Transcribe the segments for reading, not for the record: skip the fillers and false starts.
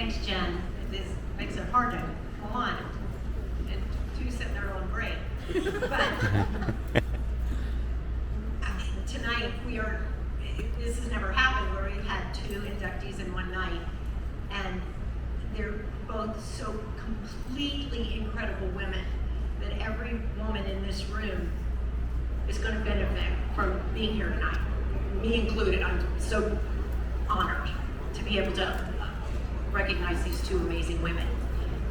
Thanks, Jen. This makes it hard to go on. And two sitting there on break. But tonight this has never happened where we've had two inductees in one night. And they're both so completely incredible women that every woman in this room is going to benefit from being here tonight. Me included. I'm so honored to be able to recognize these two amazing women.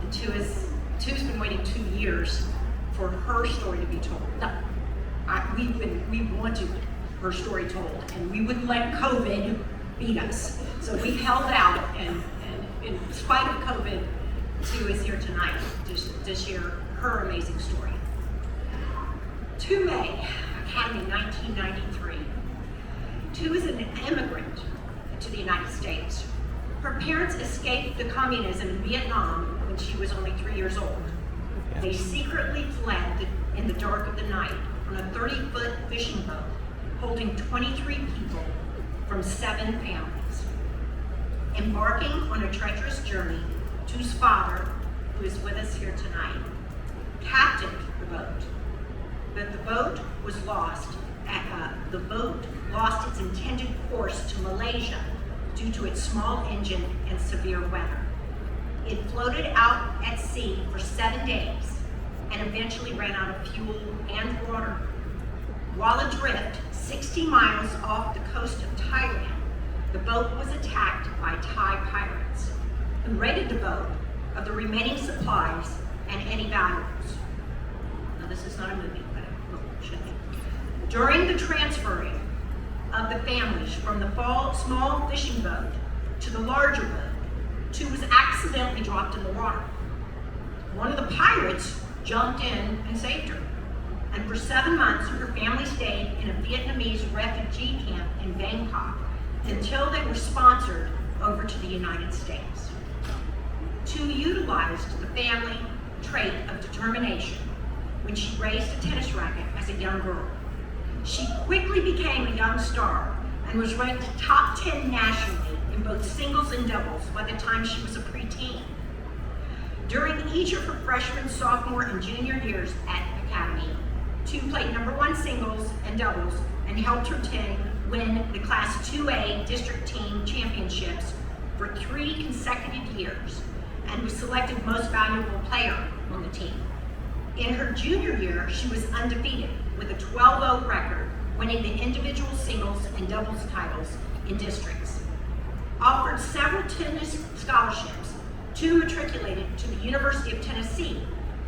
And two's been waiting 2 years for her story to be told. We wanted her story told, and we wouldn't let COVID beat us. So we held out, and in spite of COVID, Two is here tonight to share her amazing story. Two May, Academy, 1993. Two is an immigrant to the United States. Her parents escaped the communism in Vietnam when she was only 3 years old. They secretly fled in the dark of the night on a 30-foot fishing boat holding 23 people from 7 families. Embarking on a treacherous journey, Two's father, who is with us here tonight, captained the boat. But the boat was lost. The boat lost its intended course to Malaysia due to its small engine and severe weather. It floated out at sea for 7 days and eventually ran out of fuel and water. While adrift 60 miles off the coast of Thailand, the boat was attacked by Thai pirates, who raided the boat of the remaining supplies and any valuables. Now, this is not a movie, but it should be. During the transferring of the families from the small fishing boat to the larger boat, Two was accidentally dropped in the water. One of the pirates jumped in and saved her. And for 7 months, her family stayed in a Vietnamese refugee camp in Banquet until they were sponsored over to the United States. Two utilized the family trait of determination when she raised a tennis racket as a young girl. She quickly became a young star and was ranked top 10 nationally in both singles and doubles by the time she was a preteen. During each of her freshman, sophomore, and junior years at Academy, Two played #1 singles and doubles and helped her team win the Class 2A district team championships for 3 consecutive years and was selected most valuable player on the team. In her junior year, she was undefeated with a 12-0 record, winning the individual singles and doubles titles in districts. Offered several tennis scholarships, Two matriculated to the University of Tennessee,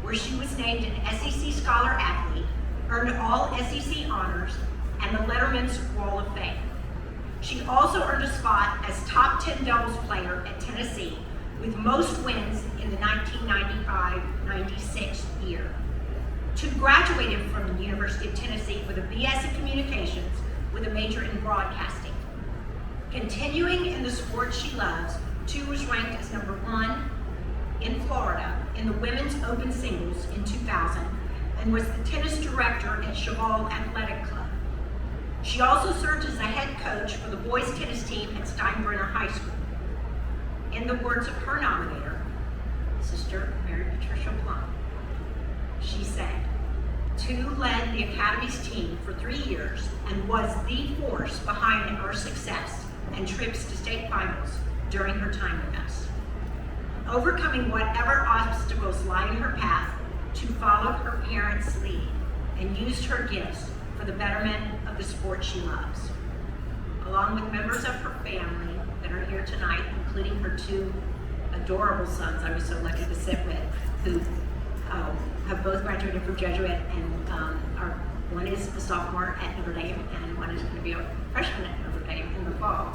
where she was named an SEC Scholar Athlete, earned all SEC honors, and the Letterman's Wall of Fame. She also earned a spot as top 10 doubles player at Tennessee, with most wins in the 1995-96 year. Two graduated from the University of Tennessee with a BS in Communications with a major in broadcasting. Continuing in the sport she loves, Two was ranked as #1 in Florida in the Women's Open Singles in 2000 and was the tennis director at Cheval Athletic Club. She also served as a head coach for the boys tennis team at Steinbrenner High School. In the words of her nominator, Sister Mary Patricia Plum, she said, Two led the Academy's team for 3 years and was the force behind our success and trips to state finals during her time with us. Overcoming whatever obstacles lie in her path, Two followed her parents' lead and used her gifts for the betterment of the sport she loves. Along with members of her family that are here tonight, including her 2 adorable sons I was so lucky to sit with, who have both graduated from Jesuit, and one is a sophomore at Notre Dame, and one is going to be a freshman at Notre Dame in the fall.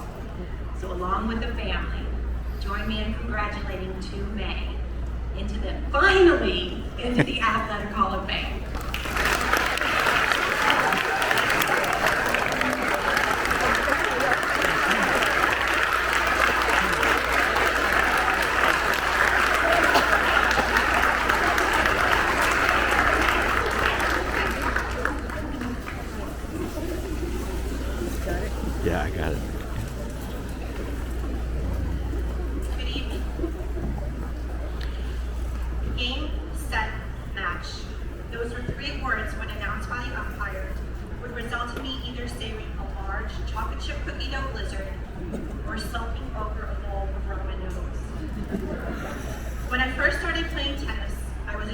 So along with the family, join me in congratulating Two May finally into the Athletic Hall of Fame. Yeah, I got it. Good evening.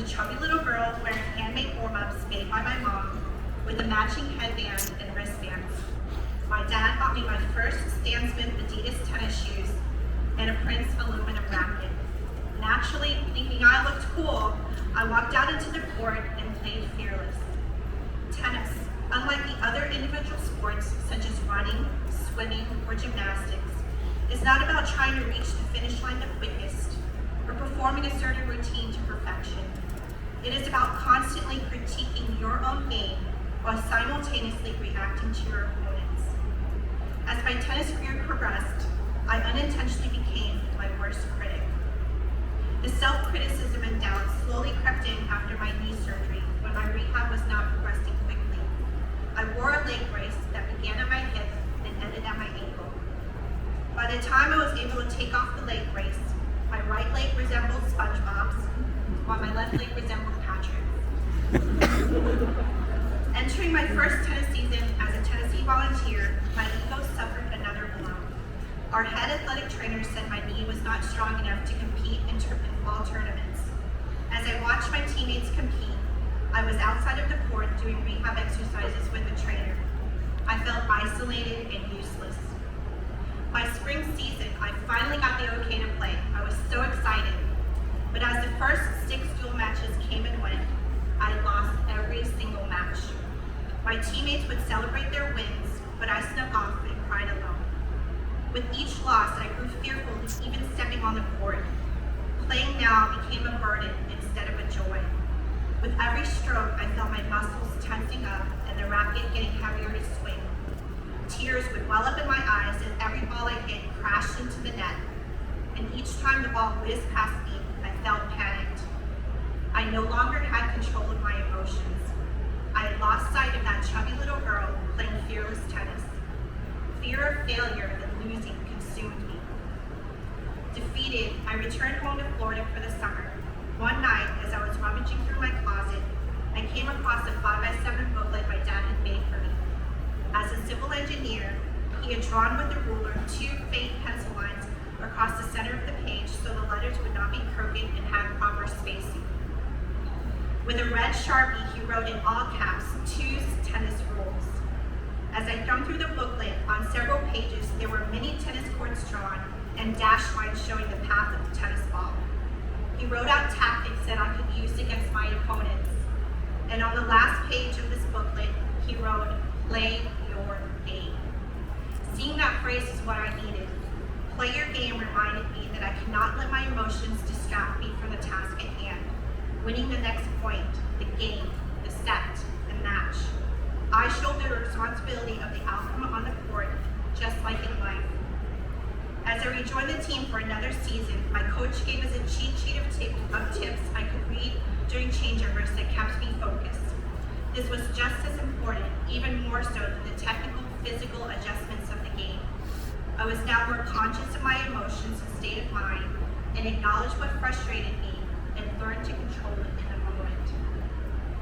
a chubby little girl wearing handmade warm-ups made by my mom with a matching headband and wristbands. My dad bought me my first Stan Smith Adidas tennis shoes and a Prince aluminum racket. Naturally, thinking I looked cool, I walked out into the court and played fearless. Tennis, unlike the other individual sports such as running, swimming, or gymnastics, is not about trying to reach the finish line the quickest or performing a certain routine to perfection. It is about constantly critiquing your own game while simultaneously reacting to your opponents. As my tennis career progressed, I unintentionally became my worst critic. The self-criticism and doubt slowly crept in after my knee surgery when my rehab was not progressing quickly. I wore a leg brace that began at my hip and ended at my ankle. By the time I was able to take off the leg brace, my right leg resembled SpongeBob's, while my left leg resembled Patrick's. Entering my first tennis season as a Tennessee volunteer, my ego suffered another blow. Our head athletic trainer said my knee was not strong enough to compete in fall tournaments. As I watched my teammates compete, I was outside of the court doing rehab exercises with a trainer. I felt isolated and useless. My spring season, I finally got the okay to play. I was so excited. But as the first 6 dual matches came and went, I lost every single match. My teammates would celebrate their wins, but I snuck off and cried alone. With each loss, I grew fearful of even stepping on the court. Playing now became a burden instead of a joy. With every stroke, I felt my muscles tensing up and the racket getting heavier to swing. Tears would well up in my eyes as every ball I hit crashed into the net. And each time the ball whizzed past me, I felt panicked. I no longer had control of my emotions. I had lost sight of that chubby little girl playing fearless tennis. Fear of failure and losing consumed me. Defeated, I returned home to Florida for the summer. One night, as I was rummaging through my closet, I came across a 5x7 booklet my dad had made for me. As a civil engineer, he had drawn with a ruler 2 faint pencil lines across the center of the page so the letters would not be crooked and have proper spacing. With a red Sharpie, he wrote in all caps, "Two's tennis rules." As I thumbed through the booklet, on several pages there were many tennis courts drawn and dashed lines showing the path of the tennis ball. He wrote out tactics that I could use against my opponents. And on the last page of this booklet, he wrote, "Play your game." Seeing that phrase is what I needed. Play your game reminded me that I could not let my emotions distract me from the task at hand. Winning the next point, the game, the set, the match. I shouldered the responsibility of the outcome on the court, just like in life. As I rejoined the team for another season, my coach gave us a cheat sheet of tips I could read during changeovers that kept me focused. This was just as important, even more so than the technical, physical adjustments of the game. I was now more conscious of my emotions and state of mind, and acknowledged what frustrated me, and learned to control it in the moment.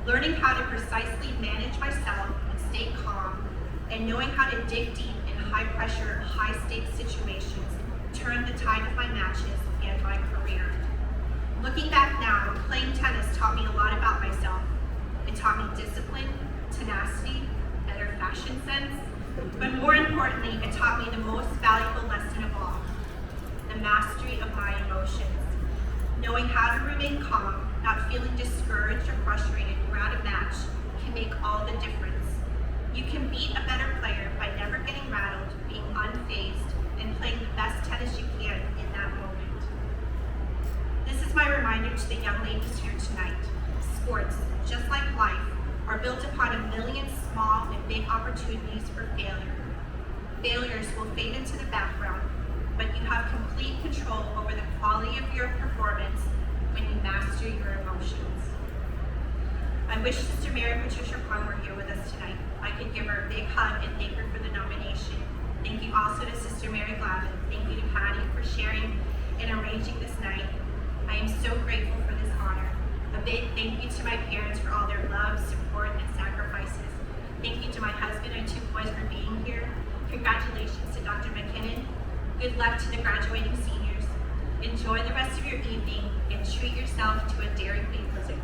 Learning how to precisely manage myself and stay calm, and knowing how to dig deep in high-pressure, high-stakes situations turned the tide of my matches and my career. Looking back now, playing tennis taught me a lot about myself. It taught me discipline, tenacity, better fashion sense, but more importantly, it taught me the most valuable lesson of all, the mastery of my emotions. Knowing how to remain calm, not feeling discouraged or frustrated throughout a match can make all the difference. You can beat a better player by never getting rattled, being unfazed, and playing the best tennis you can in that moment. This is my reminder to the young ladies here tonight. Sports, just like life, are built upon a million small and big opportunities for failure. Failures will fade into the background, but you have complete control over the quality of your performance when you master your emotions. I wish Sister Mary Patricia Plum were here with us tonight. I could give her a big hug and thank her for the nomination. Thank you also to Sister Mary Glavin. Thank you to Patty for sharing and arranging this night. I am so grateful for this honor. A big thank you to my parents for all their love, support, and sacrifices. Thank you to my husband and 2 boys for being here. Congratulations to Dr. McKinnon. Good luck to the graduating seniors. enjoy the rest of your evening, and treat yourself to a Dairy Queen Blizzard.